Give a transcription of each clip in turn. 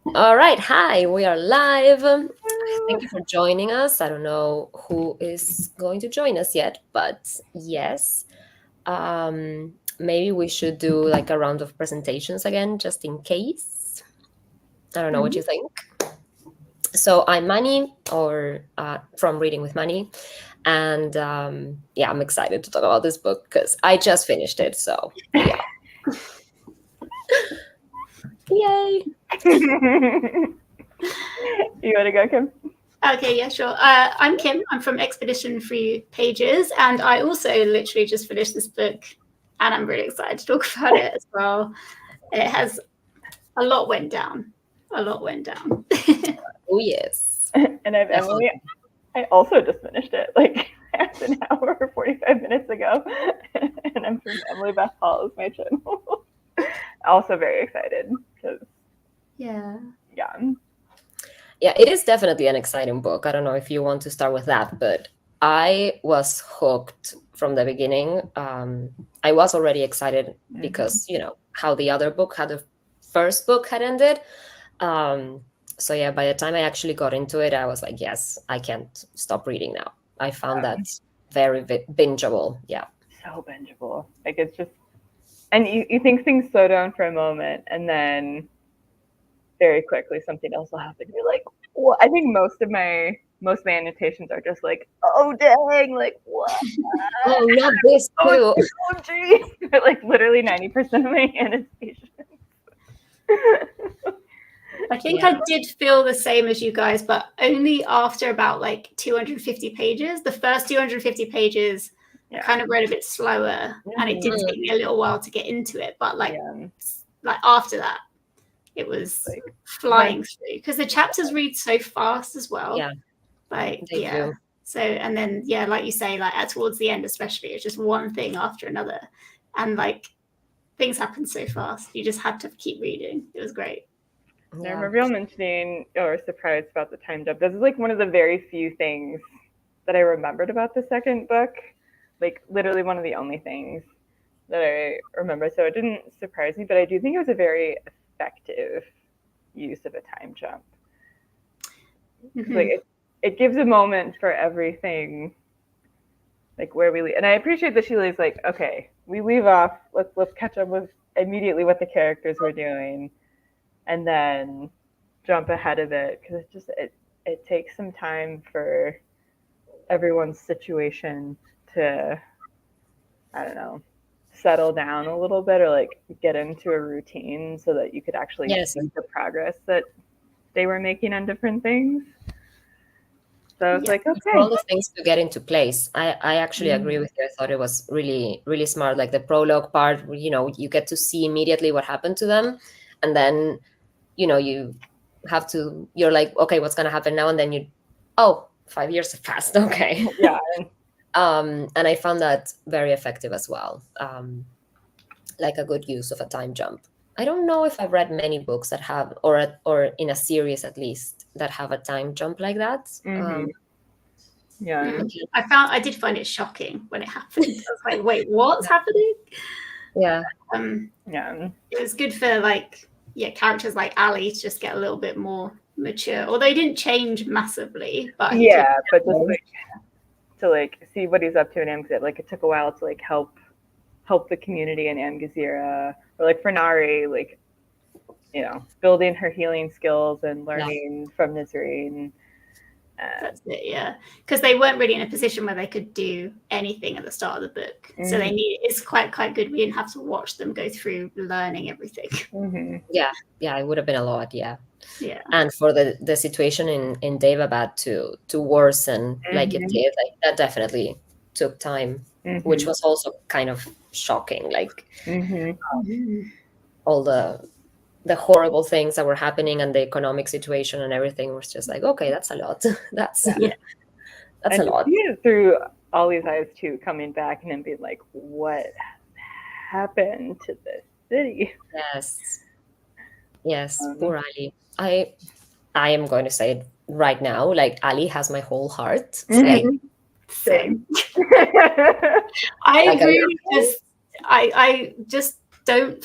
All right, hi, we are live. Thank you for joining us. I don't know who is going to join us yet, but yes, maybe we should do like a round of presentations again, just in case. I don't know what Mhm. you think. So I'm Manny, or from Reading with Manny, and yeah, I'm excited to talk about this book because I just finished it. So yeah, yay! You want to go, Kim? Okay, yeah, sure. I'm Kim. I'm from Expedition Free Pages, and I also literally just finished this book, and I'm really excited to talk about it as well. It has a lot went down. A lot went down. Oh yes, And I've Emily. definitely. I also just finished it like half an hour or 45 minutes ago. And I'm from Emily Beth Hall is my channel. Also very excited because, Yeah. Yeah, it is definitely an exciting book. I don't know if you want to start with that, but I was hooked from the beginning. I was already excited because, how the other book had the first book had ended. So yeah, by the time I actually got into it, I was like, yes, I can't stop reading now. I found that very bingeable. Yeah. So bingeable. Like it's just, and you think things slow down for a moment and then very quickly something else will happen. You're like, well, I think most of my annotations are just like, oh dang, like what? Oh, not this Oh, too. oh geez. Like literally 90% of my annotations. I think Yeah. I did feel the same as you guys, but only after about like 250 pages. The first 250 pages, I kind of read a bit slower, and it did take me a little while to get into it. But like after that, it was Like flying through because the chapters read so fast as well. Yeah, Like they do. So and then like you say, like towards the end especially, it's just one thing after another, and like things happen so fast. You just had to keep reading. It was great. I remember y'all mentioning or surprised about the time jump. This is like one of the very few things that I remembered about the second book. Like literally one of the only things that I remember. So it didn't surprise me, but I do think it was a very effective use of a time jump. Mm-hmm. Like it gives a moment for everything, like where we leave. And I appreciate that she leaves like, okay, we leave off. Let's catch up with immediately what the characters were doing, and then jump ahead of it because it takes some time for everyone's situation to, I don't know, settle down a little bit or like get into a routine so that you could actually see the progress that they were making on different things. So I was like, okay. For all the things to get into place. I actually agree with you. I thought it was really, really smart. Like the prologue part, you get to see immediately what happened to them. And then, you have to, you're like, okay, what's going to happen now? And then 5 years have passed. Okay. Yeah. And I found that very effective as well. Like a good use of a time jump. I don't know if I've read many books that have, or in a series at least, that have a time jump like that. Yeah. I did find it shocking when it happened. I was like, wait, what's happening? Yeah. It was good for characters like Ali to just get a little bit more mature. Although he didn't change massively, but but just like to like see what he's up to in Amgazira. Like it took a while to like help the community in Amgazira, or like for Nari, like building her healing skills and learning from Nizreen. That's it, yeah. Because they weren't really in a position where they could do anything at the start of the book, so they need. It's quite good. We didn't have to watch them go through learning everything. Yeah, it would have been a lot. Yeah. Yeah. And for the situation in Daevabad to worsen like it did, like that definitely took time, which was also kind of shocking. Like all the horrible things that were happening and the economic situation and everything was just like, okay, that's a lot. that's a lot. See it through Ollie's eyes too, coming back and then being like, what happened to this city? Yes, poor Ali. I am going to say it right now, like Ali has my whole heart. Same. I really I just don't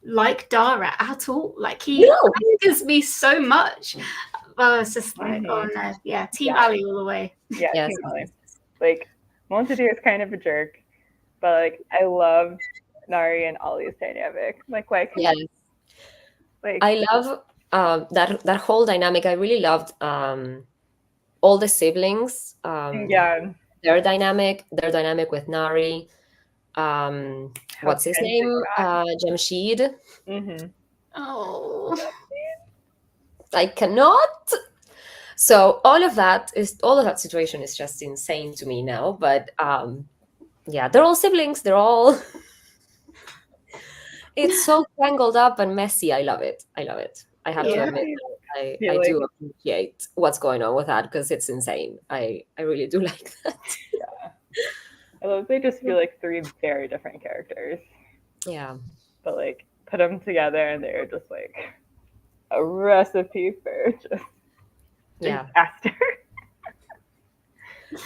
like Dara at all. Like he No. angers me so much. Well, it's just like, oh no, yeah, Team Ali all the way. Yeah, Yes. Team Ali. Like Montadir is kind of a jerk, but like I love Nari and Ollie's dynamic. Like Yes. like I love that whole dynamic. I really loved all the siblings. yeah. Their dynamic with Nari. What's his name? Jamshid. Mm-hmm. Oh, I cannot. So all of that situation is just insane to me now. But yeah, they're all siblings. They're all. It's so tangled up and messy. I love it. I have to admit, I do appreciate what's going on with that because it's insane. I really do like that. Yeah. I love they just feel like three very different characters. Yeah. But like put them together and they're just like a recipe for just disaster.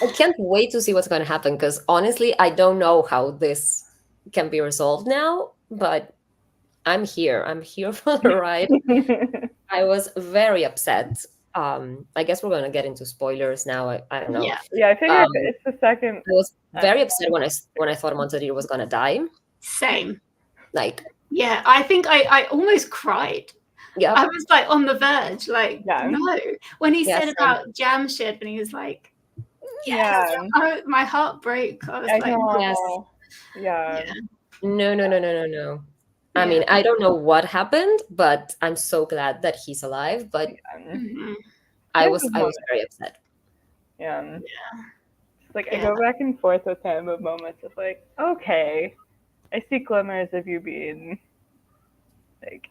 I can't wait to see what's going to happen because honestly, I don't know how this can be resolved now, but I'm here. I'm here for the ride. I was very upset. I guess we're going to get into spoilers now. I don't know. Yeah, I figured it's the second. I was very upset when I thought Montadir was going to die. Same. Like. Yeah, I think I almost cried. Yeah. I was like on the verge, like no. When he said about Jamshid, and he was like, my heart broke. I was yes. Yeah. No. I mean, I don't know what happened, but I'm so glad that he's alive. But I was very upset. Yeah. Like I go back and forth with him of moments of like, okay, I see glimmers of you being like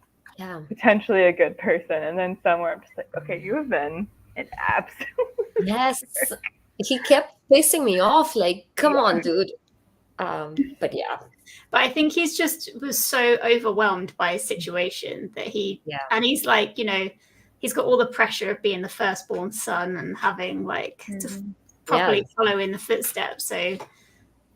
potentially a good person, and then somewhere I'm just like, okay, you have been an absolute jerk. He kept pissing me off. Like, come on, dude. But yeah. But I think he's just was so overwhelmed by his situation that and he's like, you know, he's got all the pressure of being the firstborn son and having like to properly follow in the footsteps. So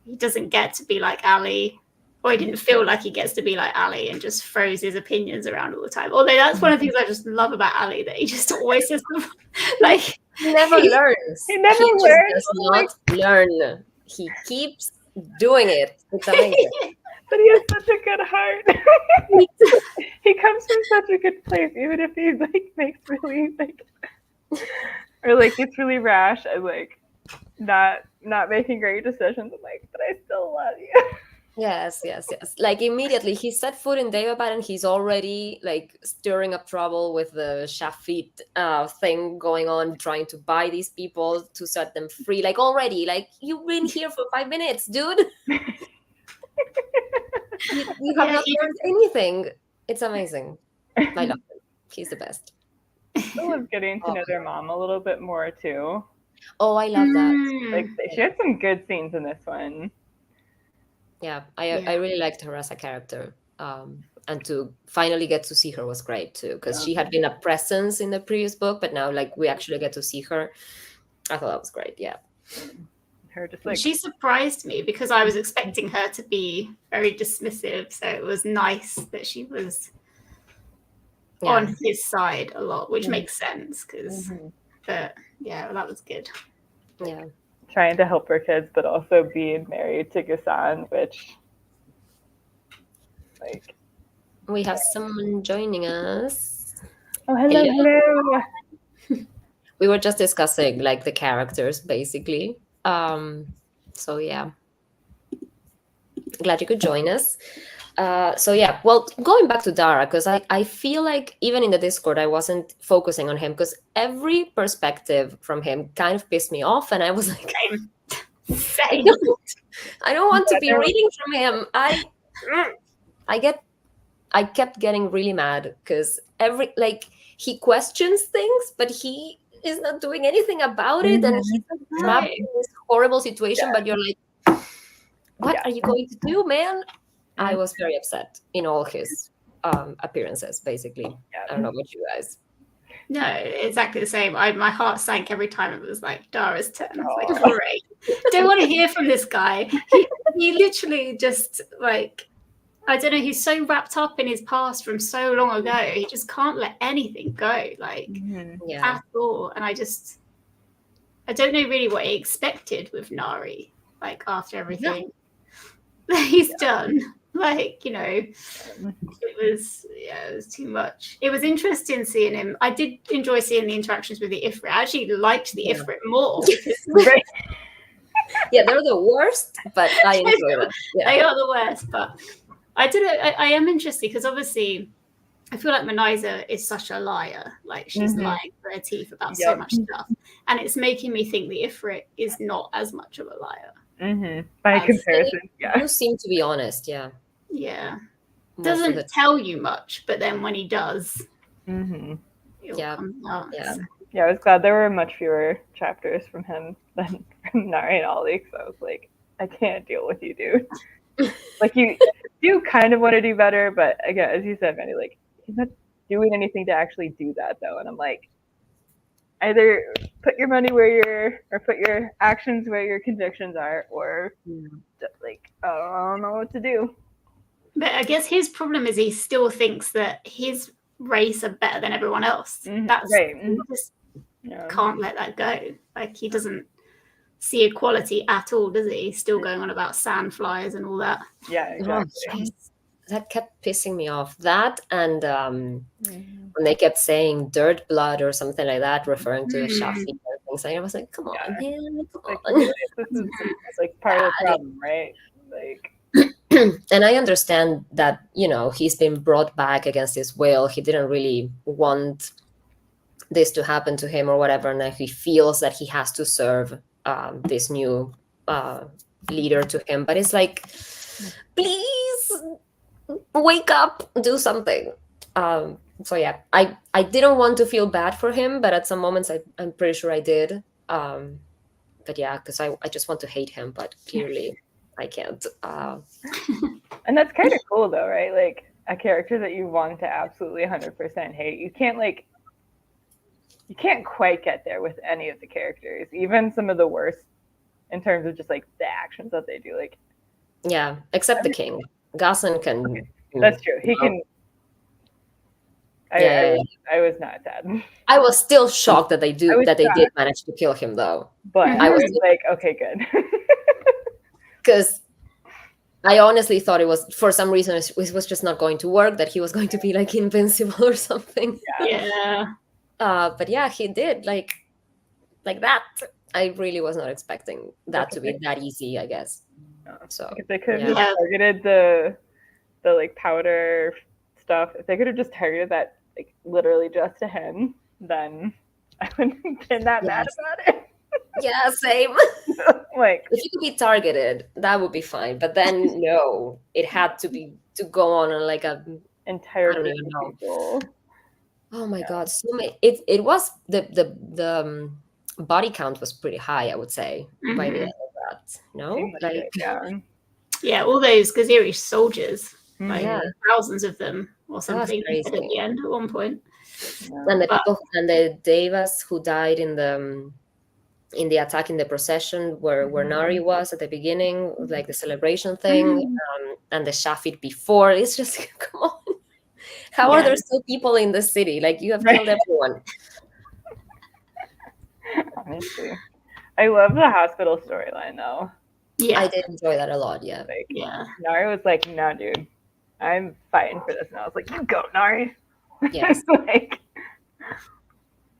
he doesn't get to be like Ali, or he didn't feel like he gets to be like Ali and just throws his opinions around all the time. Although that's one of the things I just love about Ali, that he just always says like he never learns. He never learns. Does not learn. He keeps doing it. It's amazing. But he has such a good heart. He comes from such a good place, even if he like makes really like or like gets really rash and like not making great decisions. I'm like, but I still love you. Yes. Like immediately he set foot in Daevabad and he's already like stirring up trouble with the Shafit thing going on, trying to buy these people to set them free. Like already, like you've been here for 5 minutes, dude. you have not learned anything. It's amazing. I love him. He's the best. I love getting to know their mom a little bit more too. Oh, I love that. Like she had some good scenes in this one. Yeah, I really liked her as a character. And to finally get to see her was great too, because she had been a presence in the previous book, but now like we actually get to see her. I thought that was great. Yeah. Her just like she surprised me because I was expecting her to be very dismissive. So it was nice that she was on his side a lot, which makes sense because that was good. Yeah. Trying to help her kids, but also being married to Ghassan, which like we have someone joining us. Oh, hello. We were just discussing like the characters basically. So yeah, glad you could join us. So yeah, well, going back to Dara, because I feel like even in the Discord I wasn't focusing on him because every perspective from him kind of pissed me off, and I was like, I don't want to be reading from him. I kept getting really mad because he questions things, but he is not doing anything about it, and he's trapped in this horrible situation. But you're like, what are you going to do, man? I was very upset in all his appearances, basically. I don't know about you guys. No, exactly the same. My heart sank every time it was like Dara's turn. I was like, great. I don't want to hear from this guy. He literally just like I don't know, he's so wrapped up in his past from so long ago. He just can't let anything go, like at all. And I don't know really what he expected with Nari, like after everything that he's done. Like, you know, it was too much. It was interesting seeing him. I did enjoy seeing the interactions with the Ifrit. I actually liked the Ifrit more. Right. Yeah, they're the worst, but I enjoy them. Yeah. They are the worst, but I am interested because obviously I feel like Moniza is such a liar. Like she's lying for her teeth about so much stuff. And it's making me think the Ifrit is not as much of a liar. By comparison, You seem to be honest, Yeah. Most of Doesn't the tell you much, but then when he does, Mhm. it all comes out. Yeah, I was glad there were much fewer chapters from him than from Nari and Ollie, because I was like, I can't deal with you, dude. Like, you do kind of want to do better, but again, as you said, Manny, like, he's not doing anything to actually do that, though. And I'm like, either put your money or put your actions where your convictions are, or just, like, I don't know what to do. But I guess his problem is he still thinks that his race are better than everyone else. That's right. He just can't let that go. Like, he doesn't see equality at all, does he? He's still going on about sandflies and all that. Yeah, exactly. That kept pissing me off. That and when they kept saying dirt blood or something like that, referring to a Shafi and things, I was like, come on, man, come Like, on. really, this is like part of the problem, right? Like, and I understand that, you know, he's been brought back against his will. He didn't really want this to happen to him or whatever, and that he feels that he has to serve this new leader to him. But it's like, please wake up, do something. So yeah, I didn't want to feel bad for him, but at some moments I'm pretty sure I did. But yeah, because I just want to hate him, but clearly I can't. And that's kind of cool though, right? Like, a character that you want to absolutely 100% hate, you can't quite get there with any of the characters, even some of the worst in terms of just like the actions that they do. Like, yeah, except the king. Ghassan can. That's true. He can. I was not sad. I was still shocked that they did manage to kill him, though. But I was like, okay, good. Because I honestly thought it was, for some reason, it was just not going to work, that he was going to be like invincible or something. Yeah. But yeah, he did like that. I really was not expecting that to be that easy, I guess. So if they could have just targeted the like powder stuff, if they could have just targeted that like literally just to him, then I wouldn't have been that mad about it. Yeah, same. Like, if you could be targeted, that would be fine. But then no, it had to go on like a entire I don't even know. People. Oh my god! So it was the body count was pretty high, I would say, by the end of that. No, like yeah, all those Gaziri soldiers, like thousands of them or something at the end at one point. And the people and the Devas who died in the attack in the procession where Nari was at the beginning, like the celebration thing, and the Shafid before. It's just, come on. How are there still people in the city? Like, you have killed everyone. Honestly. I love the hospital storyline, though. Yeah. I did enjoy that a lot, yeah. Like, Nari was like, no, dude, I'm fighting for this. And I was like, you go, Nari. Yes. Like,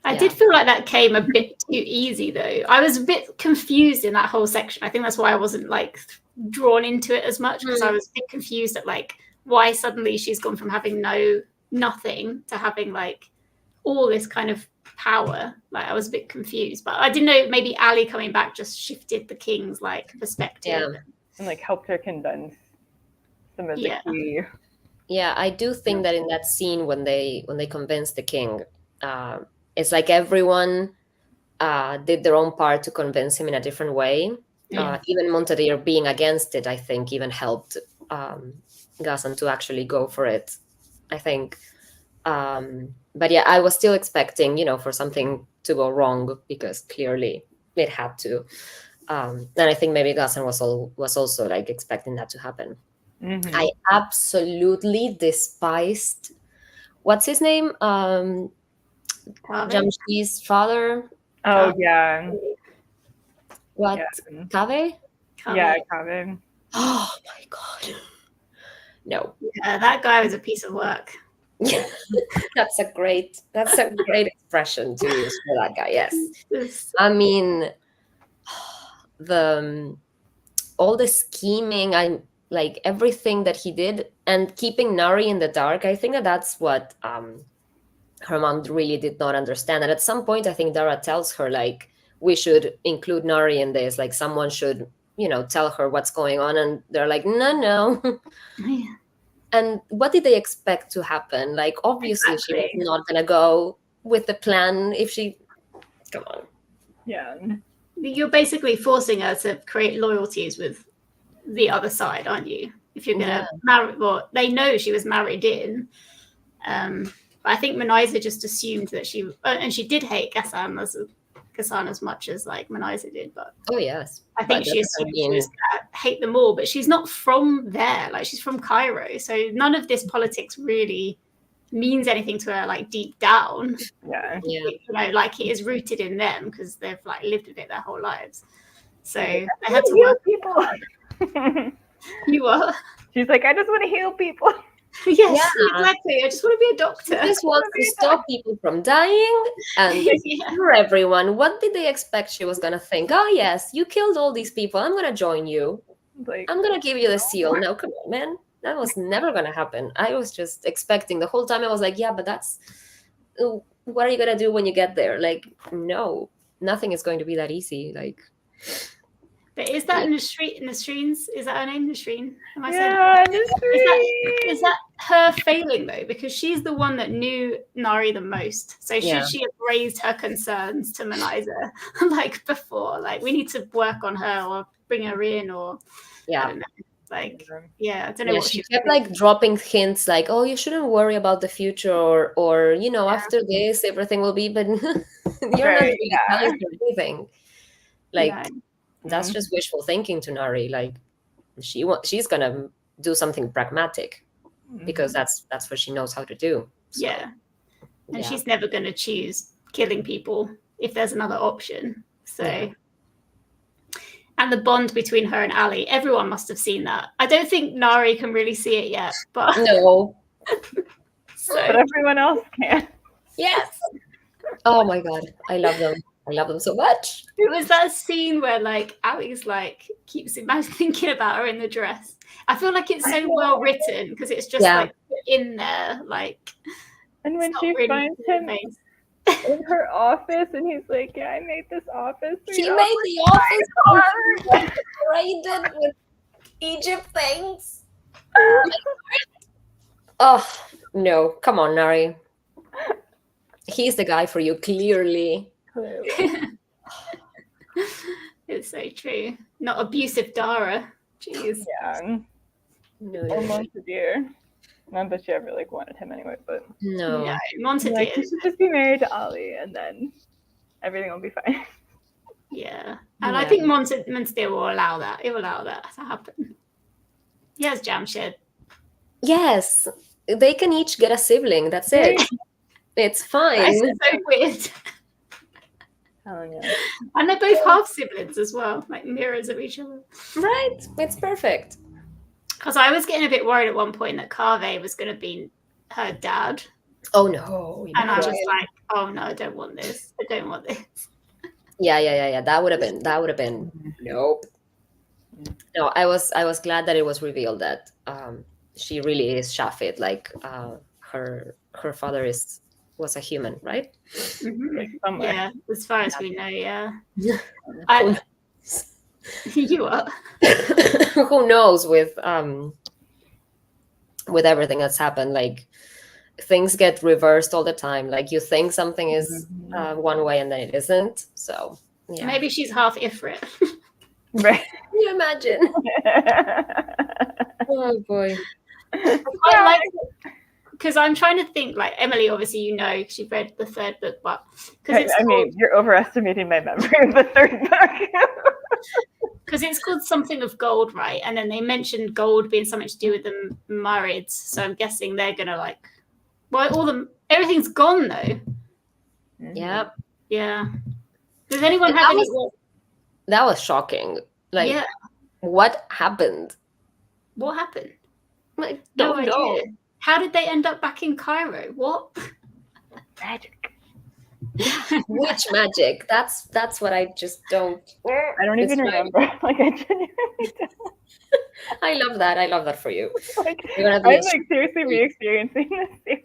I did feel like that came a bit too easy, though. I was a bit confused in that whole section. I think that's why I wasn't, like, drawn into it as much, because I was a bit confused at, like, why suddenly she's gone from having nothing to having, like, all this kind of power. Like, I was a bit confused. But I didn't know, maybe Ali coming back just shifted the king's, like, perspective. Yeah. And, like, helped her condense some of the key. Yeah, I do think that in that scene when they convinced the king, it's like everyone did their own part to convince him in a different way. Even Montadir being against it, I think, even helped Ghassan to actually go for it, I think. But yeah, I was still expecting, for something to go wrong, because clearly it had to. And I think maybe Ghassan was also like expecting that to happen. Mhm. I absolutely despised, what's his name? Kave? Jamshid's father. Oh yeah, What? yeah, Kave? yeah, Kave. Kevin. Oh my god. No. Yeah, that guy was a piece of work. That's a great expression to use for that guy. Yes. This- I mean, the all the scheming, I like everything that he did, and keeping Nari in the dark. I think that that's what her mom really did not understand. And at some point, I think Dara tells her like, we should include Nari in this. Like someone should, tell her what's going on. And they're like, no. Yeah, And what did they expect to happen? Like obviously she was exactly. not gonna go with the plan if she, come on. Yeah, You're basically forcing her to create loyalties with the other side, aren't you? If you're gonna marry, well, they know she was married in. But I think Manaisa just assumed that she, and she did hate Gassan as much as like Manaisa did, but Oh yes. I think But she that assumed doesn't she mean- was gonna hate them all. But she's not from there; like she's from Cairo, so none of this politics really means anything to her, like deep down. yeah. Yeah. You know, like it is rooted in them because they've like lived with it their whole lives. So they had to Heal work. people. You are. She's like, I just want to heal people. Yes, Yeah. exactly. I just want to be a doctor. She just wants to stop people from dying and Yeah. cure everyone. What did they expect she was gonna think? Oh yes, you killed all these people. I'm gonna join you. Like, I'm gonna give you the seal. Now come on, man. That was never gonna happen. I was just expecting the whole time. I was like, yeah, but that's what are you gonna do when you get there? Like, no, nothing is going to be that easy. Like, But is that Nasreen's? Is that her name, Nasreen? Am I saying yeah, that? Is that her failing though? Because she's the one that knew Nari the most. So Yeah. should she have raised her concerns to Manaisa like before? Like we need to work on her or bring her in or I yeah. don't know. Like I don't know Yeah, what she she kept like dropping hints like, oh, you shouldn't worry about the future or after this everything will be, but you're not really telling her anything. Like that's just wishful thinking to Nari. Like she's gonna do something pragmatic because that's what she knows how to do. So, and she's never gonna choose killing people if there's another option. So and the bond between her and Ali, everyone must have seen that. I don't think Nari can really see it yet, but no. But everyone else can. Yes. Oh my god, I love them. I love them so much. It was that scene where like Ali's like keeps thinking about her in the dress. I feel like it's so well written because it's just like in there, like. And when she really finds him in her office, and he's like, "Yeah, I made this office." He made the office decorated with Egypt things. Oh no! Come on, Nari. He's the guy for you, clearly. It's so true. Not abusive Dara. Jeez. Yeah. No. Almost a dear. Not that she ever like wanted him anyway, but no. Yeah, Monta like, did. you should just be married to Ali, and then everything will be fine. Yeah, and I think Monta will allow that. It will allow that to happen. Yes, Jamshed. Yes, they can each get a sibling. That's it. It's fine. It's so weird. And they're both half siblings as well, like mirrors of each other. Right, it's perfect. Because I was getting a bit worried at one point that Kave was going to be her dad. Oh no! And I was like, oh no, I don't want this. I don't want this. Yeah. That would have been. Nope. No, I was glad that it was revealed that she really is Shafit. Like her father was a human, right? Mm-hmm. Yeah, as far as we know, yeah. You are. Who knows with everything that's happened? Like things get reversed all the time. Like you think something is one way and then it isn't. So yeah. Maybe she's half Ifrit. Right. Can you imagine? Oh boy. I like it because I'm trying to think. Like Emily, obviously, you know, because you've read the third book, but because I mean, you're overestimating my memory of the third book. Because it's called something of gold, right? And then they mentioned gold being something to do with the Marids. So I'm guessing they're gonna like, well, everything's gone though. Yeah. Yeah. Does anyone And have any? that was shocking. Like, Yeah. what happened? What happened? I No don't know. idea. How did they end up back in Cairo? What? Magic. Which magic? That's what I just don't. I don't even remember. Like, I genuinely don't. I love that. I love that for you. Like, You're gonna I'm be like seriously re-experiencing this series.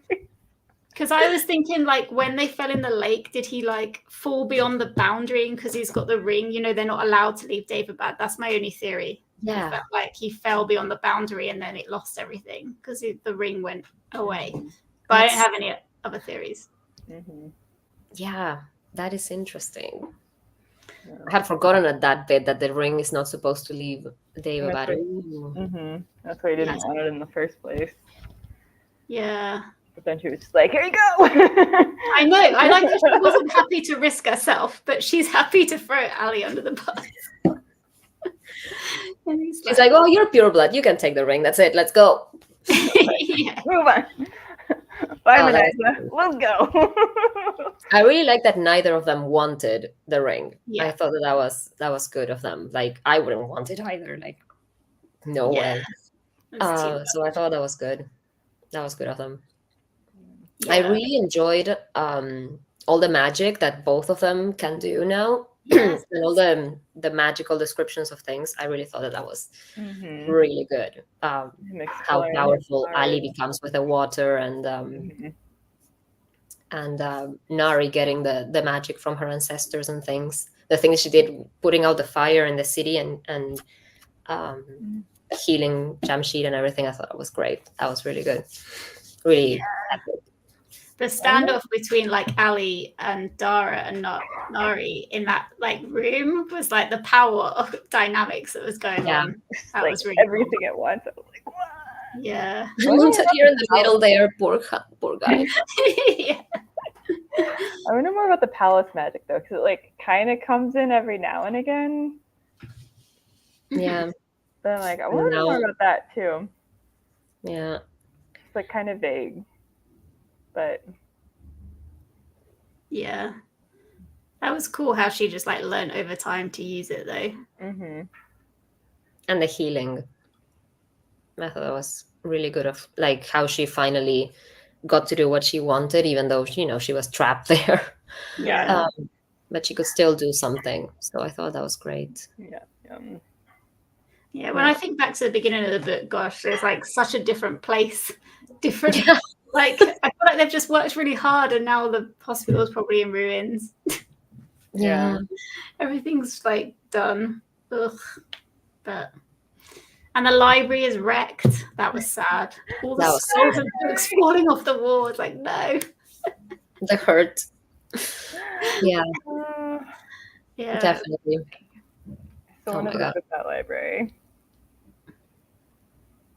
Because I was thinking, like, when they fell in the lake, did he like fall beyond the boundary? Because he's got the ring, you know, they're not allowed to leave Daevabad. That's my only theory. Yeah. That, like, he fell beyond the boundary and then it lost everything because the ring went away. But I don't have any other theories. Yeah, that is interesting. I had forgotten at that bit that the ring is not supposed to leave Daevabad. That's why he didn't want it in the first place. Yeah. But then she was just like, here you go. I know. I like that she wasn't happy to risk herself, but she's happy to throw Ali under the bus. She's like, oh, you're pure blood. You can take the ring. That's it. Let's go. Yeah. Move on. 5 minutes. Let's go. I really like that neither of them wanted the ring. Yeah. I thought that was good of them. Like, I wouldn't want it either. Like, no way. So I thought that was good. That was good of them. Yeah. I really enjoyed all the magic that both of them can do now. Yes. And all the magical descriptions of things. I really thought that was really good. How powerful Ali becomes with the water, and Nari getting the magic from her ancestors and things. The things she did, putting out the fire in the city and healing Jamshid and everything. I thought it was great. That was really good. Really epic. The standoff between like Ali and Dara and Nari in that like room was like the power of dynamics that was going on. That was really everything at once. I was like, what? Yeah. You're in the middle there, poor guy. Yeah. I wonder more about the palace magic though, because it like kind of comes in every now and again. Yeah. But I'm like, I want to know more about that too. Yeah. It's like kind of vague. But yeah, that was cool how she just like learned over time to use it though. And the healing method was really good, of like how she finally got to do what she wanted, even though she was trapped there. Yeah. But she could still do something. So I thought that was great. Yeah. When I think back to the beginning of the book, gosh, it's like such a different place, Like, I feel like they've just worked really hard and now the hospital is probably in ruins. Yeah. Everything's like done. Ugh. And the library is wrecked. That was sad. All the scrolls and books falling off the wall. It's like, no. The hurt. Yeah. Yeah. Definitely. So my God. That library.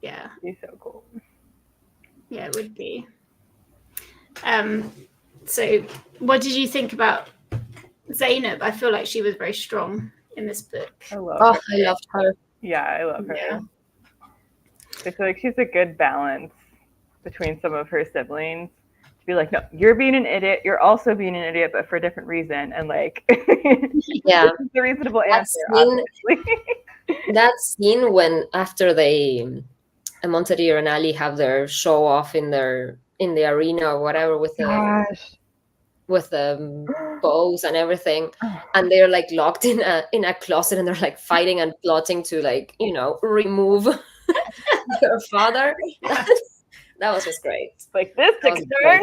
Yeah. It'd be so cool. Yeah, it would be. So what did you think about Zainab? I feel like she was very strong in this book. I loved her. Yeah, I love her. Yeah. I feel like she's a good balance between some of her siblings. To be like, no, you're being an idiot. You're also being an idiot, but for a different reason. And like, yeah, the reasonable answer. Obviously. That scene when after Montadir and Ali have their show off in the arena or whatever with the bows and everything, and they're like locked in a closet and they're like fighting and plotting to like remove their father. That was just great. Like this took a turn.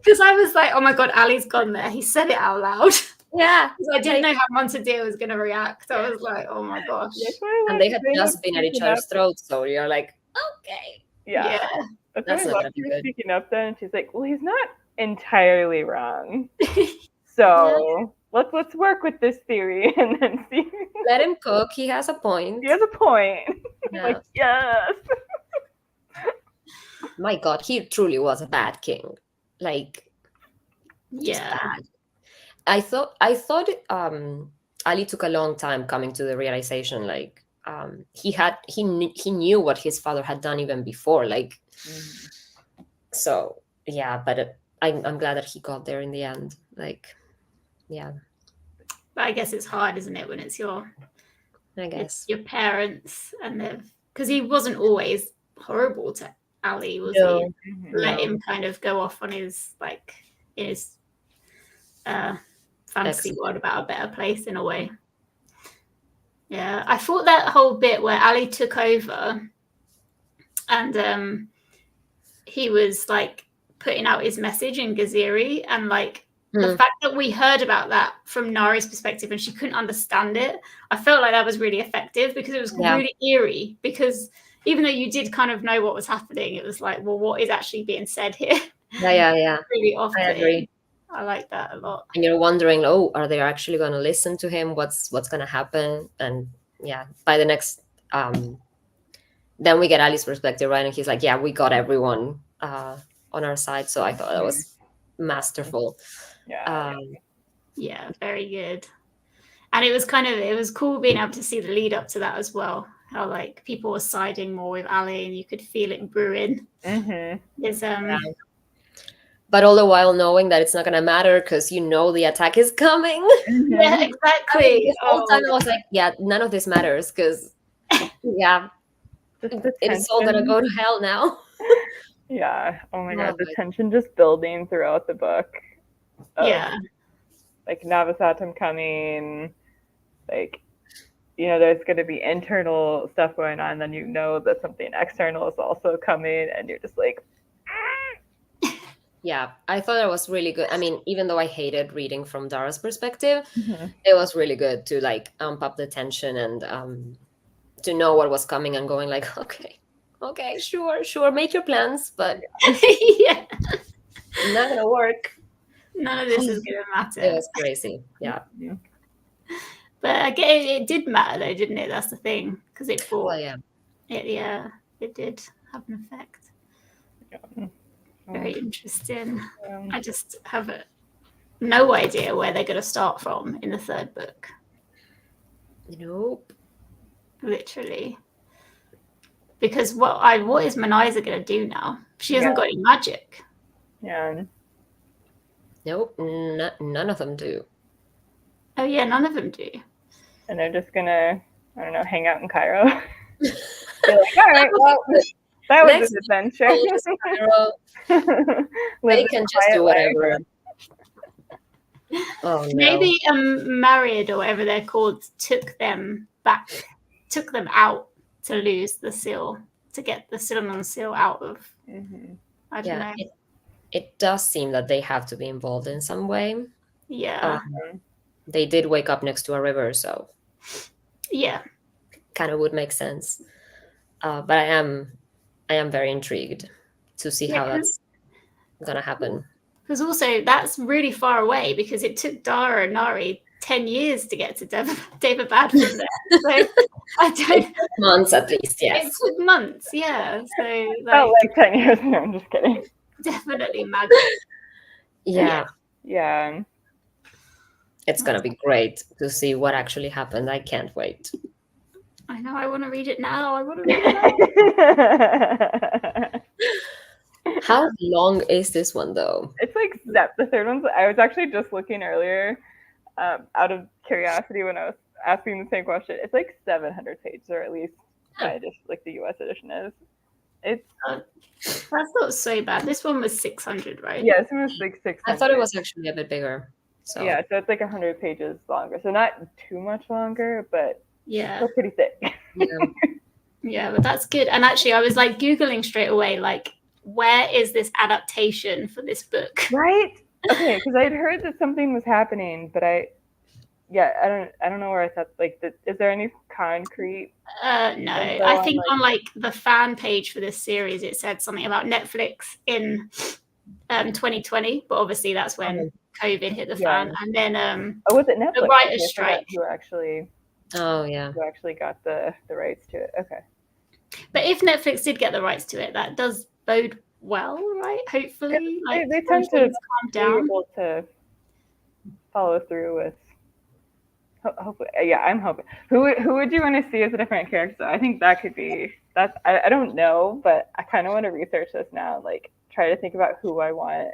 Because I was like, oh my God, Ali's gone there. He said it out loud. Yeah. Because I didn't know how Montadir was going to react. I was like, oh my gosh. And they had just been at each other's throats, so you're like, okay. Yeah. That's not gonna be good. Speaking up then, and she's like, well, he's not entirely wrong. So let's work with this theory and then see. Let him cook. He has a point. Yeah. Like, yes. My God, he truly was a bad king. Like, yeah. I thought Ali took a long time coming to the realization, like he knew what his father had done even before, like so yeah. But I'm glad that he got there in the end, like yeah. But I guess it's hard, isn't it, when it's your parents, and because he wasn't always horrible to Ali, was he? Let him kind of go off on his like in his fantasy world about a better place in a way. Yeah, I thought that whole bit where Ali took over and he was like putting out his message in Gaziri, and like the fact that we heard about that from Nari's perspective and she couldn't understand it, I felt like that was really effective because it was really eerie, because even though you did kind of know what was happening, it was like, well, what is actually being said here? Yeah. Really off-putting. I agree. I like that a lot. And you're wondering, oh, are they actually going to listen to him? What's going to happen? And yeah, by the next then we get Ali's perspective, right? And he's like, yeah, we got everyone on our side. So I thought that was masterful. Yeah, very good. And it was cool being able to see the lead up to that as well. How like people were siding more with Ali, and you could feel it brewing. But all the while knowing that it's not gonna matter because you know the attack is coming. Yeah, exactly. I mean, this whole time I was like, yeah, none of this matters because it's all gonna go to hell now. Yeah. Oh my god, the tension just building throughout the book. Like Navasatam coming, like, you know, there's going to be internal stuff going on, then you know that something external is also coming, and you're just like, yeah, I thought it was really good. I mean, even though I hated reading from Dara's perspective, it was really good to like amp up the tension and to know what was coming and going like, okay, sure, make your plans, but yeah, not gonna work. None of this is gonna matter. It was crazy, yeah. But again, it did matter though, didn't it? That's the thing, because it brought it did have an effect. Very interesting. I just have no idea where they're going to start from in the third book. Nope. Literally. Because what is Manaiza going to do now? She hasn't got any magic. Yeah. Nope. None of them do. Oh yeah, none of them do. And they're just gonna, I don't know, hang out in Cairo. They're like, all right, well, that was an adventure. They can just do whatever. Oh, no. Maybe Married or whatever they're called took them out to lose the seal, to get the Cinnamon seal out of. I don't know. It does seem that they have to be involved in some way. Yeah. They did wake up next to a river, so yeah, kind of would make sense. But I am very intrigued to see how that's gonna happen. Because also that's really far away, because it took Dara and Nari 10 years to get to Daevabad from there. So I don't. Months at least, yes. It took months, yeah. So like 10 years. No, I'm just kidding. Definitely magic. Yeah. It's gonna be great to see what actually happened. I can't wait. I know. I want to read it now. How long is this one though? It's like the third one's. I was actually just looking earlier, out of curiosity when I was asking the same question. It's like 700 pages, or at least like the US edition is. That's not so bad. This one was 600, right? Yeah, this one was like 600. I thought it was actually a bit bigger. So yeah, so it's like 100 pages longer. So not too much longer, but still pretty thick. Yeah, but that's good. And actually, I was like Googling straight away, like, where is this adaptation for this book? Right? Okay, because I'd heard that something was happening, but I don't know where I thought, like, is there any concrete? No, I think on like the fan page for this series, it said something about Netflix in 2020, but obviously that's when COVID hit the fan, and then was it Netflix? The writer's strike. Who actually got the rights to it? Okay. But if Netflix did get the rights to it, that does bode well, right? Hopefully, they tend to calm down, be able to follow through with Hopefully, yeah, I'm hoping. Who would you want to see as a different character? I think that could be. I don't know, but I kind of want to research this now. Like, try to think about who I want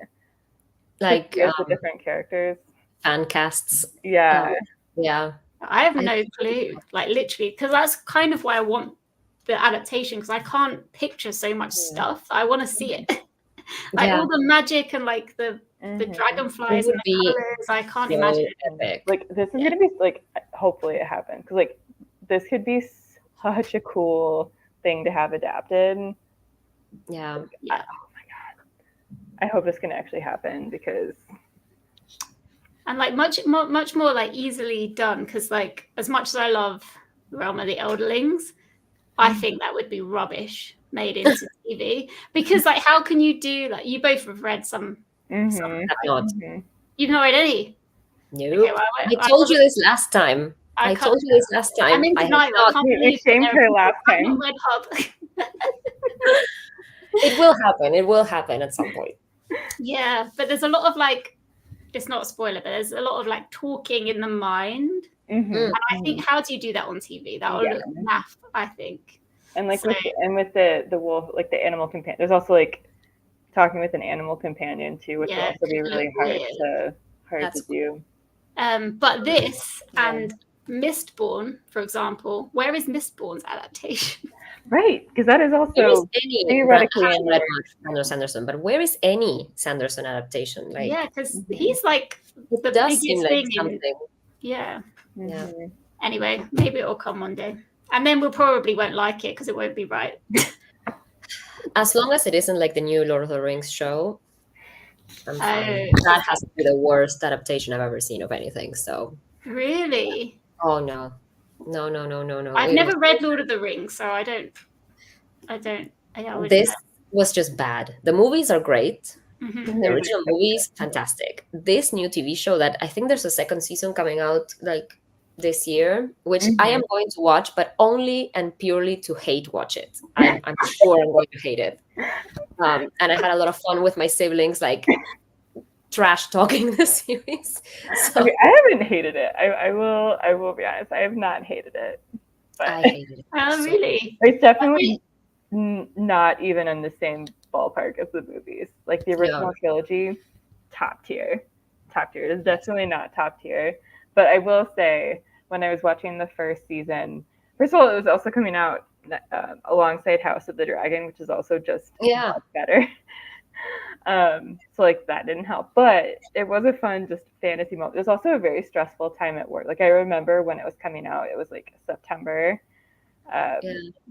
to Like see as the different characters. fan casts. Yeah. Yeah. I have no clue, like literally, because that's kind of why I want the adaptation, because I can't picture so much stuff. I want to see it. Like all the magic and like the dragonflies and the colors. I can't imagine it. Like this is gonna be like, hopefully it happens, because like this could be such a cool thing to have adapted. Yeah. Like, oh my god, I hope this can actually happen, because and like much more like easily done, because like as much as I love Realm of the Elderlings, I think that would be rubbish made into TV, because like how can you do, like, you both have read some You've not read any? No. Okay, well, I told you this last time. I told you this last time. I'm in denial. I can't believe you shamed her last time. I've not read Hub. It will happen. It will happen at some point. Yeah, but there's a lot of like, it's not a spoiler, but there's a lot of like talking in the mind. And I think, how do you do that on TV? That would look naff, I think. And like with the wolf, like the animal companion, there's also like talking with an animal companion too, which will also be really hard to do. But this and Mistborn, for example, where is Mistborn's adaptation? Right, because that is also theoretically in Red Sanderson, but where is any Sanderson adaptation? Like, yeah, because he's like the biggest thing. Like something. Yeah. Anyway, maybe it'll come one day, and then we'll probably won't like it because it won't be right. As long as it isn't like the new Lord of the Rings show, I'm fine. That has to be the worst adaptation I've ever seen of anything. So really, oh no. I've never read Lord of the Rings, so I don't. This was just bad. The movies are great. The original movies, fantastic. This new TV show that I think there's a second season coming out like this year, which I am going to watch, but only and purely to hate watch it. I'm sure I'm going to hate it. And I had a lot of fun with my siblings, like trash talking the series. So, okay, I haven't hated it. I will be honest. I have not hated it. But I hated it. Oh, really? It's definitely not even in the same ballpark as the movies. Like the original trilogy, top tier. It's definitely not top tier. But I will say, when I was watching the first season, first of all, it was also coming out alongside House of the Dragon, which is also just much better. So like that didn't help, but it was a fun just fantasy moment. It was also a very stressful time at work. Like I remember when it was coming out, it was like September,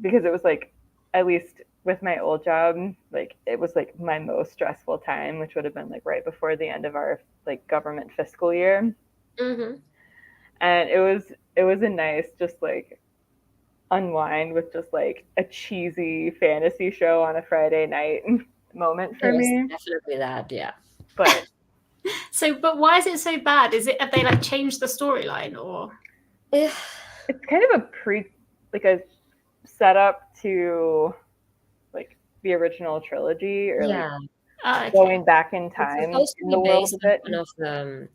because it was like, at least with my old job, like it was like my most stressful time, which would have been like right before the end of our like government fiscal year. And it was a nice just like unwind with just like a cheesy fantasy show on a Friday night moment for me. Definitely that, yeah. But but why is it so bad? Have they like changed the storyline, or it's kind of a setup to like the original trilogy, or like going back in time in the world of it.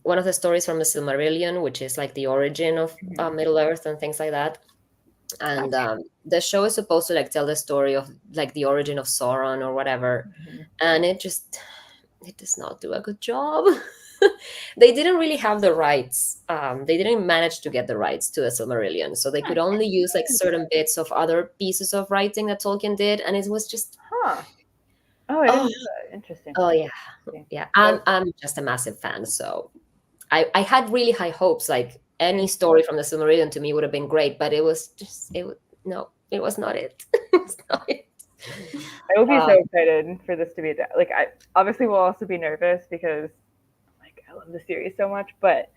One of the stories from the Silmarillion, which is like the origin of Middle Earth and things like that. And the show is supposed to like tell the story of like the origin of Sauron or whatever, and it does not do a good job. They didn't really have the rights. They didn't manage to get the rights to the Silmarillion, so they could only use like certain bits of other pieces of writing that Tolkien did, and it was just Oh, I didn't know that. Interesting. Oh yeah. I'm just a massive fan, so I had really high hopes. Like any story from the Silmarillion to me would have been great, but it was not it. It's not it. I will be so excited for this to be like. I obviously will also be nervous because like I love the series so much, but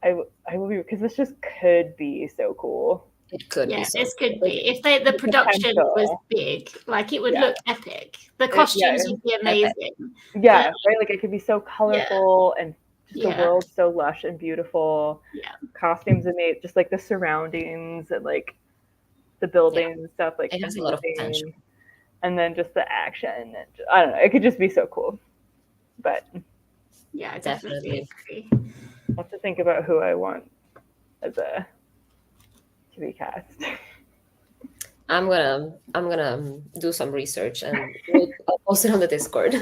I will be, because this just could be so cool. It could be. This could be. If the production was big, like it would look epic. The costumes would be amazing. Yeah, right. Like it could be so colorful and just the world so lush and beautiful. Yeah, costumes amazing. Just like the surroundings and like the buildings and stuff. Like it has a lot of potential. And then just the action. And I don't know. It could just be so cool. But yeah, I definitely agree. I'll have to think about who I want as a to be cast. I'm gonna do some research and I'll post it on the Discord.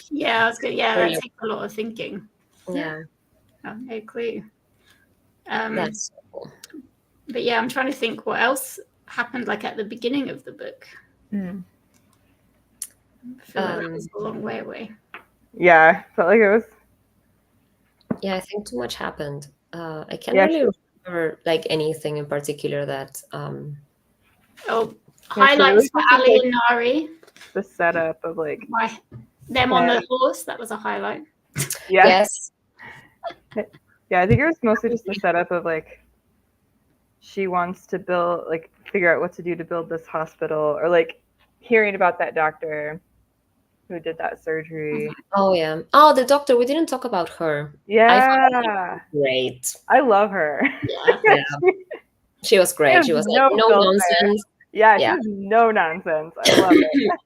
Yeah, that's good. Yeah, Really? that takes a lot of thinking. Yeah, I have no clue. that's so cool. But yeah, I'm trying to think what else happened like at the beginning of the book. I feel like that was a long way away. Yeah, felt like it was. Yeah, I think too much happened. I can't really remember like anything in particular that. Highlights for Ali and Nari. The setup of like them on the horse. That was a highlight. Yes. Yeah, I think it was mostly just the setup of like she wants to figure out what to do to build this hospital, or like hearing about that doctor who did that surgery. Oh yeah. Oh, the doctor. We didn't talk about her. Yeah. Great. I love her. Yeah. She was great. She was like no nonsense. Yeah, she has no nonsense. I love it.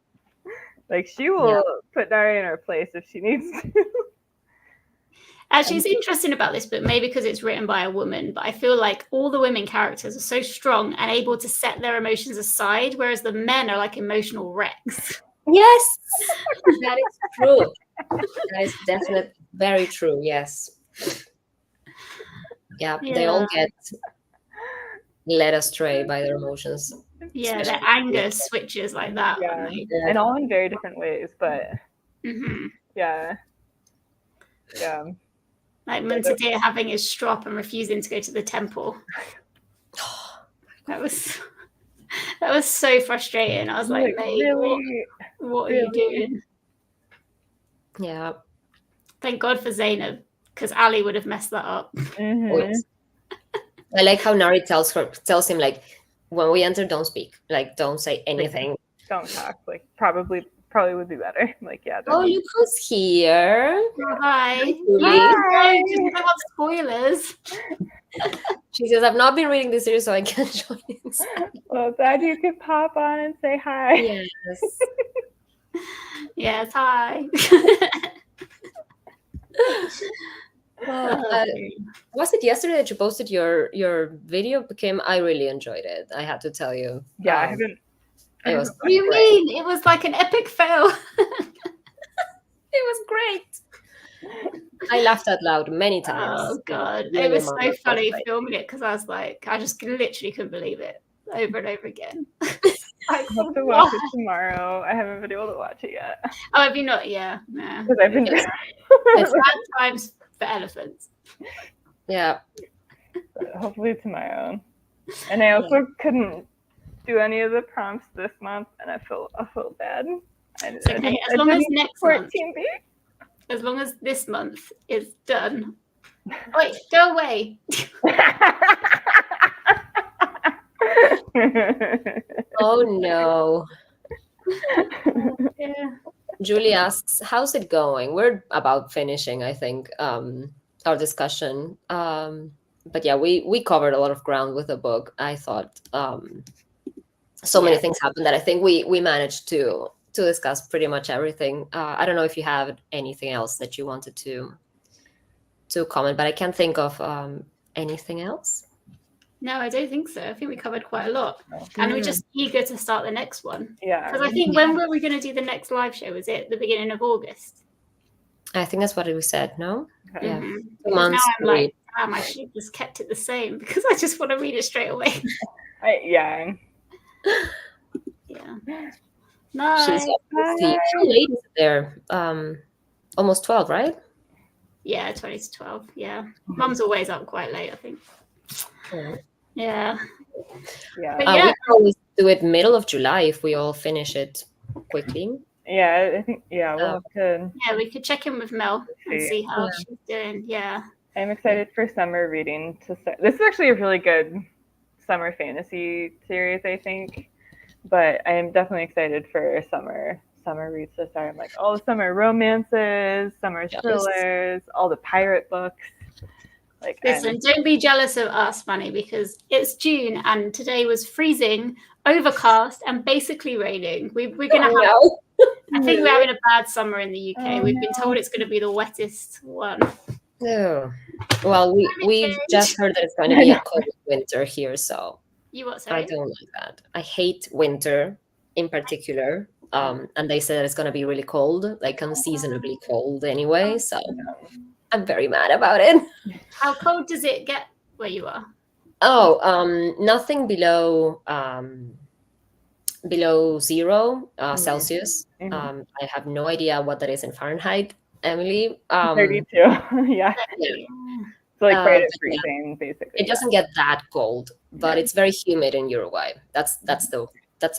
Like she will put Nari in her place if she needs to. Actually, it's interesting about this book, maybe because it's written by a woman, but I feel like all the women characters are so strong and able to set their emotions aside, whereas the men are like emotional wrecks. Yes, that is true. That is definitely very true. Yes. Yeah, they all get led astray by their emotions. Yeah, their anger switches like that. Yeah, and all in very different ways, but yeah. Like Muntadir having his strop and refusing to go to the temple. That was so frustrating. I was like, mate, really? What are you doing? Yeah. Thank God for Zainab, because Ali would have messed that up. I like how Nari tells him like, when we enter, don't speak. Like, don't say anything. Don't talk. Like, probably would be better. Like, yeah. Oh, look who's here. Hi. Hi. I don't want spoilers. She says, I've not been reading this series, so I can't join inside. Well, glad you could pop on and say hi. Yes. Yes, hi. Was it yesterday that you posted your video? I really enjoyed it. I had to tell you. Yeah, I haven't. It was. What do you mean? It was like an epic fail. It was great. I laughed out loud many times. Oh God, it was so funny filming it because I was like, I just literally couldn't believe it over and over again. I hope to watch it tomorrow. I haven't been able to watch it yet. Oh, have you not? Yeah, nah. Because I've been. It's bad times for elephants. Yeah. But hopefully tomorrow. And I also couldn't do any of the prompts this month, and I feel bad. It's okay. As long as next month. As long as this month is done. Wait, go away. Oh no. Yeah. Julie asks, how's it going? We're about finishing, I think, our discussion. But yeah, we covered a lot of ground with the book. I thought many things happened that I think we managed to discuss pretty much everything. I don't know if you have anything else that you wanted to comment, but I can't think of anything else. No, I don't think so. I think we covered quite a lot. And we're just eager to start the next one. Yeah. Because I think when were we going to do the next live show? Was it the beginning of August? I think that's what we said, no? Okay. Yeah. Mm-hmm. 2 months. Now I'm like, damn, I should have just kept it the same because I just want to read it straight away. Yeah. Nice. How late is it there? Almost 12, right? Yeah, 20 to 12. Yeah. Mum's always up quite late, I think. Yeah. But we can always do it middle of July if we all finish it quickly. Yeah, I think, we'll have to. Yeah, we could check in with Mel and see how she's doing. Yeah. I'm excited for summer reading to start. This is actually a really good summer fantasy series, I think. But I am definitely excited for summer reads to start. I'm like, all the summer romances, summer thrillers, all the pirate books. Like, listen, don't be jealous of us, Fanny, because it's June and today was freezing, overcast, and basically raining. We're gonna have. I think we're having a bad summer in the UK. We've been told it's going to be the wettest one. No. Well, we've just heard that it's going to be a cold winter here, so You what? I Sorry. don't like that. I hate winter in particular. And they said it's going to be really cold, like unseasonably cold anyway. So I'm very mad about it. How cold does it get where you are? Oh, nothing below 0 Celsius. Mhm. I have no idea what that is in Fahrenheit, Emily. 32. Yeah. Yeah. So like right But at freezing, basically. it doesn't get that cold, but it's very humid in Uruguay. That's the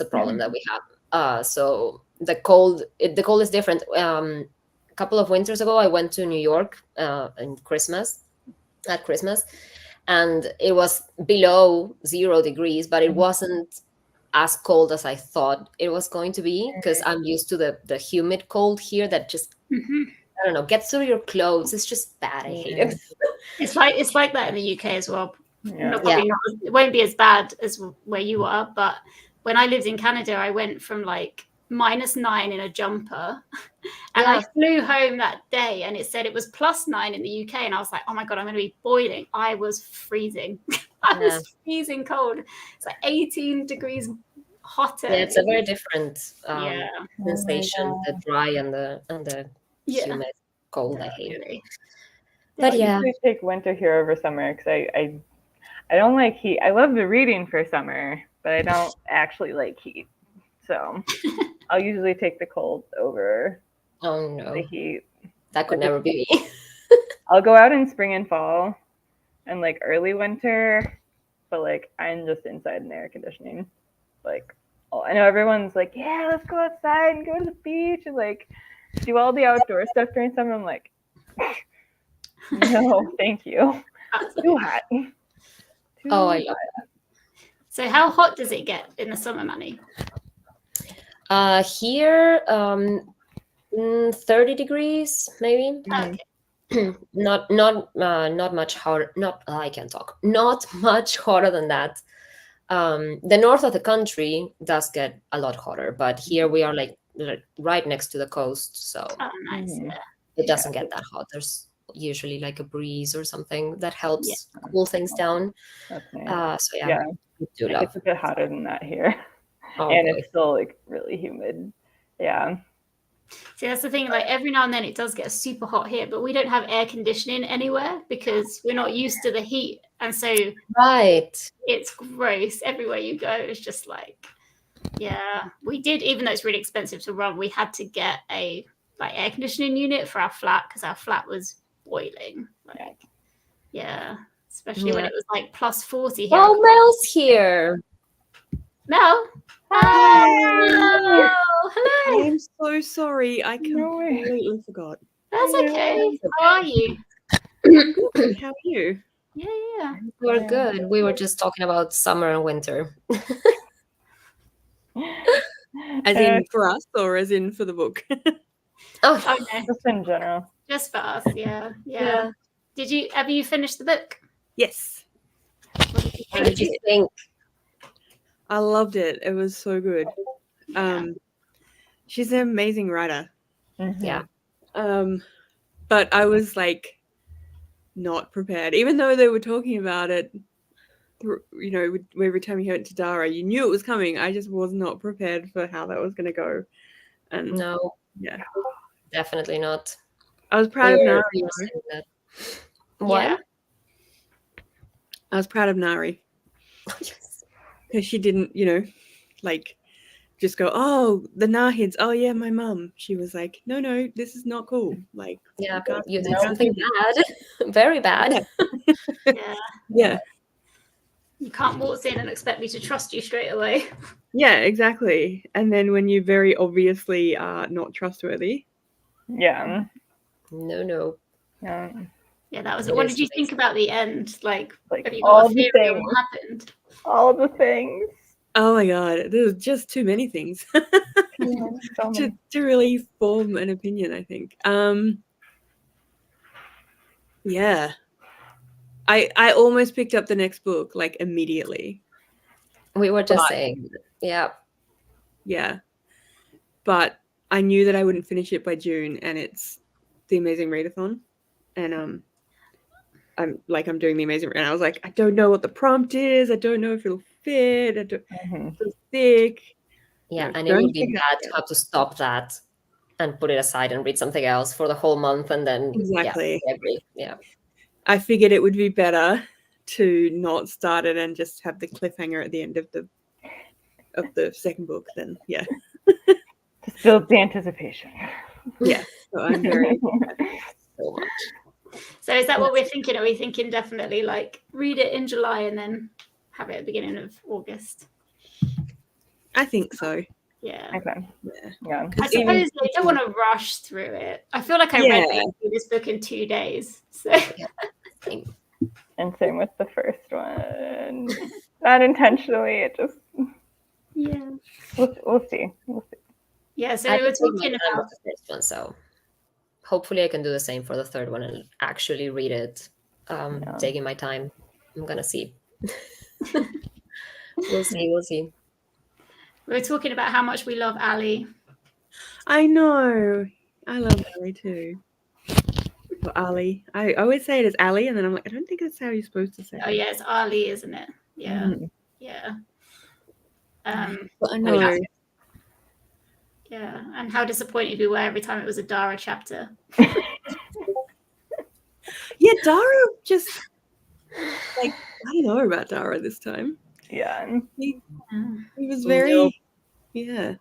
problem that we have. So the cold is different. A couple of winters ago, I went to New York in Christmas at Christmas, and it was below 0 degrees, but it wasn't as cold as I thought it was going to be because I'm used to the humid cold here that just Mhm. I don't know gets through your clothes. It's just bad. I hate it. It's like that in the UK as well. Yeah. Probably not. It won't be as bad as where you are, but when I lived in Canada, I went from like -9 in a jumper, and I flew home that day, and it said it was +9 in the UK, and I was like, oh my god, I'm going to be boiling. I was freezing. I was freezing cold. It's like 18 degrees hotter. Yeah, it's a very different Yeah. sensation. The dry and the Yeah. humid cold. I hate it. Really. But I yeah, usually take winter here over summer because I don't like heat. I love the reading for summer, but I don't actually like heat. So I'll usually take the cold over oh no, the heat. that could never be me. I'll go out in spring and fall and like early winter, but like I'm just inside in air conditioning. Like, I know everyone's like, yeah, let's go outside and go to the beach and like do all the outdoor stuff during summer. I'm like, no, thank you. Too hot. Oh, I love hot. So how hot does it get in the summer, Manny? Here, 30 degrees maybe. Okay. Not much hotter. Not I can't talk. Not much hotter than that. The north of the country does get a lot hotter, but here we are like right next to the coast, so Oh, nice. Yeah. it doesn't get that hot. There's usually like a breeze or something that helps cool things down. That's nice. So yeah, I do love. It's a bit hotter than that here, Oh, and boy. it's still like really humid. Yeah. See, that's the thing. Like every now and then, it does get super hot here, but we don't have air conditioning anywhere because we're not used to the heat, and so Right. it's gross everywhere you go. It's just like, yeah, we did. Even though it's really expensive to run, we had to get a like air conditioning unit for our flat because our flat was boiling. Like, yeah, especially when it was like +40 here. Oh, Mel's here. Mel. Hi. Hello. I'm so sorry. I completely forgot. That's okay. How are you? Good. How are you? Yeah. We're good. We were just talking about summer and winter. As in for us or as in for the book? Oh, Okay. Just in general. Just for us. Yeah. Have you finished the book? Yes. what did you think? I loved it. It was so good. She's an amazing writer. Yeah. But I was like not prepared. Even though they were talking about it, you know, every time you went to Dara, you knew it was coming. I just was not prepared for how that was going to go. And No. Yeah. Definitely not. I was proud of Nari. What? Yeah. I was proud of Nari. Yes. Because she didn't, you know, like just go, oh, the Nahids, oh yeah, my mum. She was like, no, this is not cool. Like, Yeah, you did something bad. Very bad. Yeah. You can't waltz in and expect me to trust you straight away. Yeah, exactly. And then when you very obviously are not trustworthy. Yeah. No. Yeah, that was it. What did you think about the end? Like have you got all a the theory of things. what happened? All the things. Oh my god, there's just too many things So many. to really form an opinion, I think. Yeah. I almost picked up the next book like immediately. We were just saying, yeah. Yeah. But I knew that I wouldn't finish it by June, and it's the Amazing Readathon. And I'm doing the amazing, and I was like, I don't know what the prompt is. I don't know if it'll fit. I don't feel sick. Yeah, Like, and it would be bad to have to stop that and put it aside and read something else for the whole month, and then Exactly. yeah. I figured it would be better to not start it and just have the cliffhanger at the end of the second book. Then Just builds the anticipation. yeah. So I'm very So much. So is that what we're thinking? Are we thinking definitely like read it in July and then have it at the beginning of August? I think so. Yeah. Okay. Yeah. I suppose I don't want to rush through it. I feel like I read this book in 2 days. So And same with the first one. Not intentionally, it just we'll see. Yeah, so I we were can take my talking time about with the first one, so hopefully I can do the same for the third one and actually read it. Taking my time. I'm gonna see. We'll see. we were talking about how much we love Ali. I know. I love Ali too. Or Ali. I always say it as Ali, and then I'm like, I don't think that's how you're supposed to say it. Oh yeah, it's Ali, isn't it? Yeah. Yeah. But I know. Yeah, and how disappointed we were every time it was a Dara chapter. Yeah, Dara just like, I don't know about Dara this time. Yeah. He was very yeah.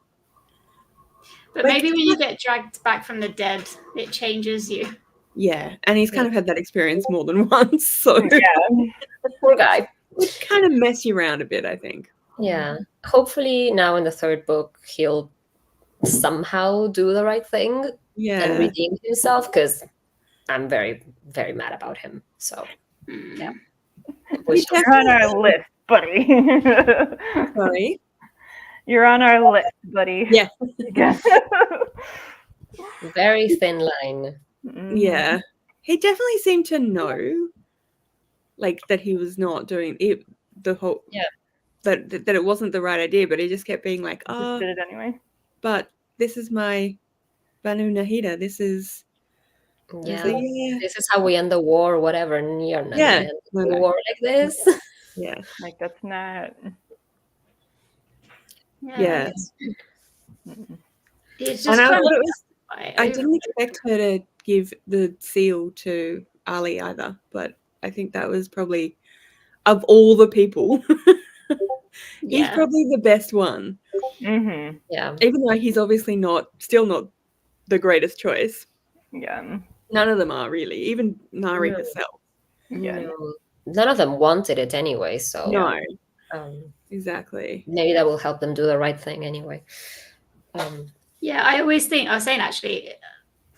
But maybe when you get dragged back from the dead, it changes you. Yeah, and he's kind of had that experience more than once, so Poor guy. Would kind of mess you around a bit, I think. Yeah. Hopefully now in the third book he'll somehow do the right thing and redeem himself, because I'm very, very mad about him. So yeah. You're on our list, buddy. Sorry? You're on our list, buddy. Yeah. Very thin line. Yeah. He definitely seemed to know, like, that he was not doing it, the whole that it wasn't the right idea, but he just kept being like, just did it anyway. But this is my Banu Nahida. This is this is how we end the war or whatever, and you're not gonna end the war like this. Yeah. Like that's not It's just and I didn't expect her to give the seal to Ali either, but I think that was probably, of all the people, he's probably the best one. Yeah. Even though he's obviously still not the greatest choice. Yeah. None of them are really, even Nari herself. Yeah. No. None of them wanted it anyway, so no. Exactly. Maybe that will help them do the right thing anyway. Yeah, I always think, I was saying actually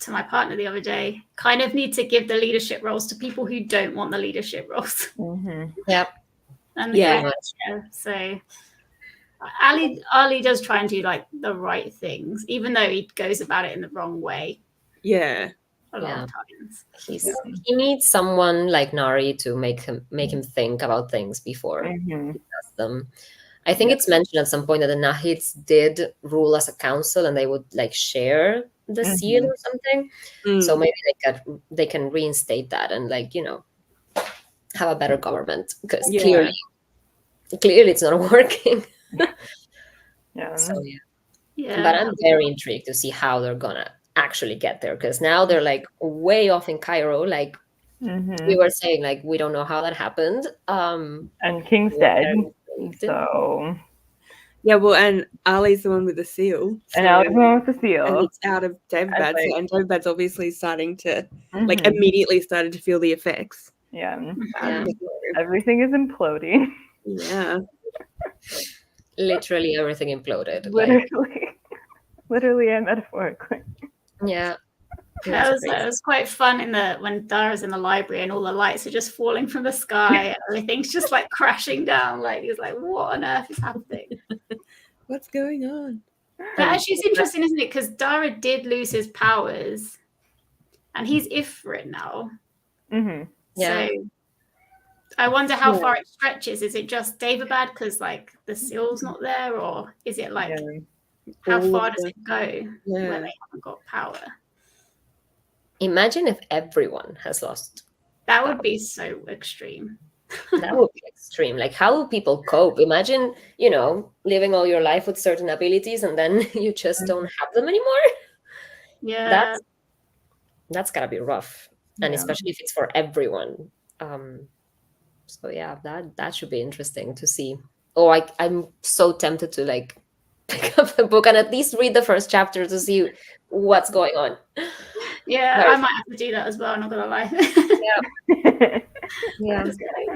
to my partner the other day, kind of need to give the leadership roles to people who don't want the leadership roles. Yep. And so Ali does try and do like the right things, even though he goes about it in the wrong way. Yeah. A lot of times. He needs someone like Nari to make him think about things before he does them. I think it's mentioned at some point that the Nahids did rule as a council and they would like share the seal or something. So maybe they can reinstate that and like, have a better government, because clearly it's not working. So but I'm very intrigued to see how they're gonna actually get there, because now they're like way off in Cairo, like we were saying, like we don't know how that happened. And King's dead, so and Ali's the one with the seal, and Ali's the one with the seal, and it's out of Daevabad, and Daevabad's obviously starting to like immediately started to feel the effects. Everything is imploding. Literally everything imploded. Literally and metaphorically. Yeah. That was quite fun when Dara's in the library and all the lights are just falling from the sky and everything's just like crashing down. Like he's like, what on earth is happening? What's going on? But actually, it's interesting, isn't it? Because Dara did lose his powers, and he's Ifrit now. So I wonder how far it stretches. Is it just Daevabad because like the seal's not there, or is it like how far does it go where they haven't got power? Imagine if everyone has lost That would be so extreme. That would be extreme. Like, how will people cope? Imagine, living all your life with certain abilities and then you just don't have them anymore. Yeah. That's gotta be rough, and Yeah. especially if it's for everyone. So yeah, that should be interesting to see. Oh, I'm so tempted to like pick up the book and at least read the first chapter to see what's going on. Yeah, Right. I might have to do that as well, I'm not gonna lie. Yeah.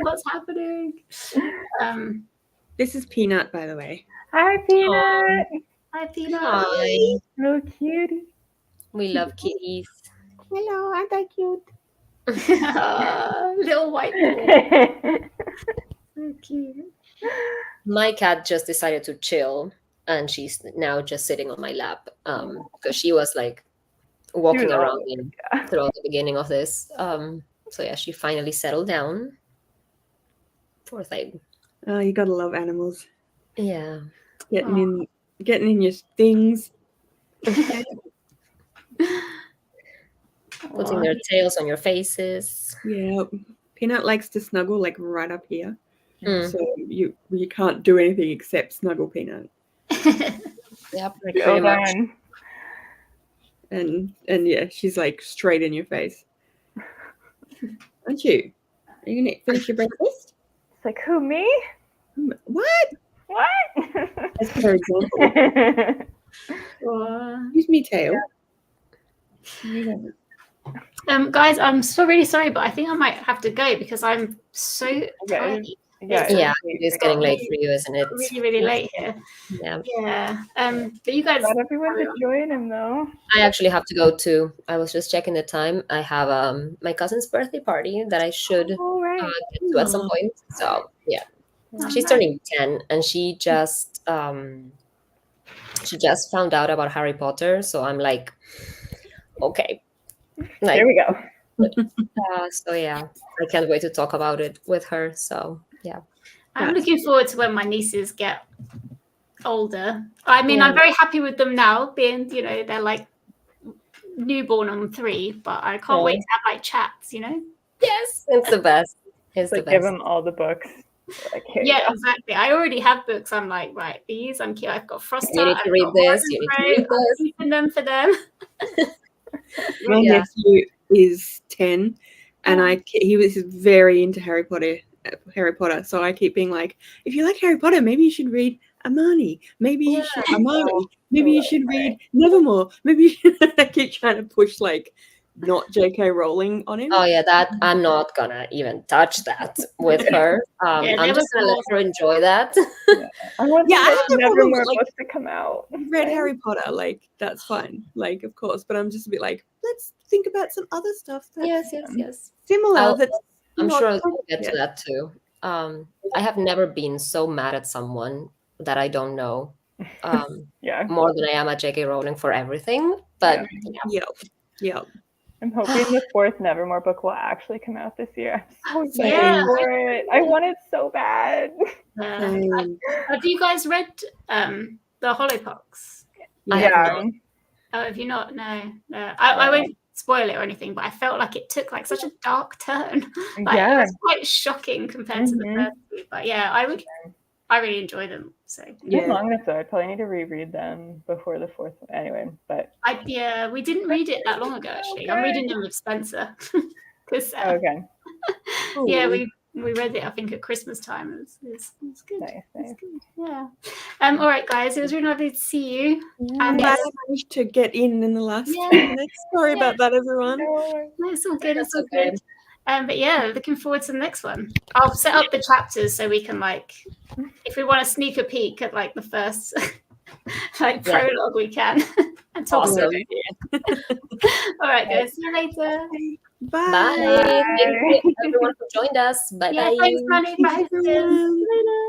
What's happening? This is Peanut, by the way. Hi, Peanut. Hi, Peanut. Hi. Oh, cutie. We love kitties. Hello, aren't I cute? Little white ball. So cute. My cat just decided to chill, and she's now just sitting on my lap because she was like walking around throughout the beginning of this. So yeah, she finally settled down. Poor thing. Oh, you gotta love animals. Yeah. Getting in your things. Putting their tails on your faces. Yeah. Peanut likes to snuggle like right up here. Mm. So you can't do anything except snuggle Peanut. Yep. Like, pretty oh, much. darn. And yeah, she's like straight in your face. Aren't you? Are you gonna finish your breakfast? It's like, who, me? What? What? As per example. Use me tail. Guys, I'm so really sorry, but I think I might have to go because I'm so tired. Yeah, it's getting late for you, isn't it? Really, really late here. Yeah. Yeah. But you guys. Not everyone to join him though. I actually have to go too. I was just checking the time. I have my cousin's birthday party that I should get to at some point. So yeah, she's turning 10, and she just found out about Harry Potter. So I'm like, okay, like, here we go. So yeah, I can't wait to talk about it with her. So yeah, I'm looking forward to when my nieces get older. I mean, I'm very happy with them now, being, they're like newborn on 3, but I can't wait to have like chats, Yes, it's the best. It's the best. Give them all the books. Like, exactly. I already have books. I'm like, right, these, I'm cute. I've got Frost. You need to read this. You need to read this. I'm keeping them for them. My nephew is 10, and he was very into Harry Potter. So I keep being like, if you like Harry Potter, maybe you should read Amani. Maybe you should Amari. Maybe you should read Nevermore. Maybe you should. I keep trying to push like not J.K. Rowling on him. Oh yeah, that I'm not gonna even touch that with her. I'm just gonna let her enjoy that. I want Nevermore books to come out. Read Harry Potter, like that's fine, like of course, but I'm just a bit like, let's think about some other stuff. Yes. Similar. I'm sure I'll get to that too. I have never been so mad at someone that I don't know. More than I am at J.K. Rowling for everything. But yeah. I'm hoping the 4th Nevermore book will actually come out this year. I'm so excited for it. I want it so bad. Have you guys read the Holopox? Yeah. Oh, have you not? No. I won't spoil it or anything, but I felt like it took like such a dark turn. It was quite shocking compared to the first 2. But yeah, I really enjoy them. So long enough though. I probably need to reread them before the 4th one. Anyway, but we didn't read it that long ago actually. I'm reading them with Spencer. We read it I think at Christmas time. It's good. Nice. It's good. Yeah. All right, guys. It was really lovely to see you. I managed to get in the last 2 minutes. Sorry about that, everyone. No, it's all good. It's all good. But yeah, looking forward to the next one. I'll set up the chapters so we can if we want to sneak a peek at the first prologue, we can and talk about it. All right, guys. See you later. Bye. Thank you everyone who joined us. Bye. Thanks, Manny. Bye. Later.